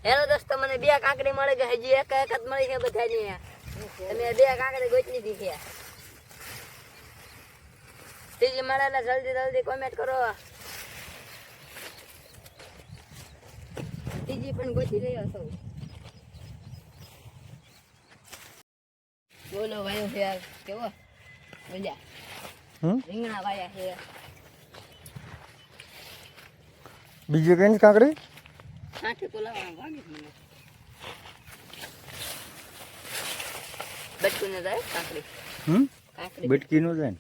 Hello દોસ્તો, મને બે કાંકડી મળે કે હજી એક જ મળી છે બધાની. તમે બે કાંકડી ગોતી લીધી છે. ત્રીજી મળે એટલે જલ્દી કોમેન્ટ કરો. ત્રીજી પણ ગોતી રહ્યો છો. બોલો ભાઈ છે કેવો મજા. રીંગણા વાયા છે. બીજી કઈ કાંકડી સાઠે કોલા વાગી મને બટકું ને જાય કાંકડી. કાંકડી બટકી નો જાય ને.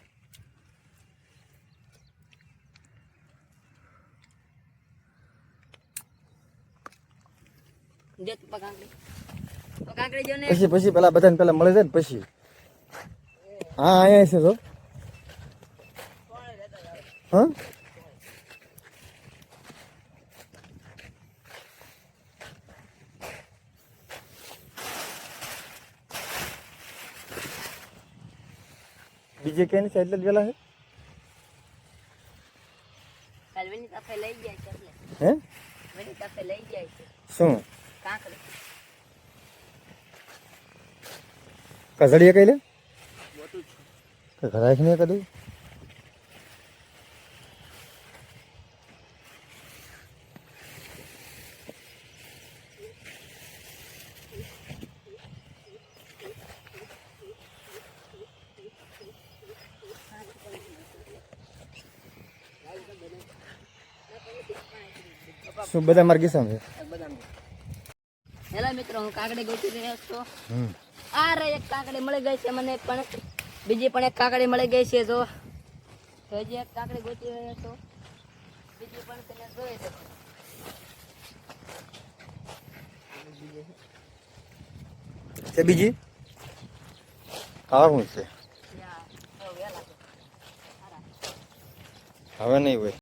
દે તો કાંકડી કાંકડી જો ને પછી પેલા બધાને પેલા મળે જાય ને પછી. હા અહીંયા છે તો હા બીજે ક્યાંની સાઈડ જ વેલા છે. કાલ વેની તાપે લઈ જાય છે એટલે હે વેની તાપે લઈ જાય છે શું કાંકડી કસડીએ કઈ લે ઘરાય નહીં કદી. શું બધા માર્ગી સામે છે. હેલો મિત્રો, હું કાંકડી ગોતી રહ્યો છું. આ રે એક કાંકડી મળી ગઈ છે મને, પણ બીજી પણ એક કાંકડી મળી ગઈ છે. જો હજી એક કાંકડી ગોતી રહ્યો છું. બીજી પણ તમે જોઈ શકો. છે બીજી હા શું છે હવે નહીં હોય.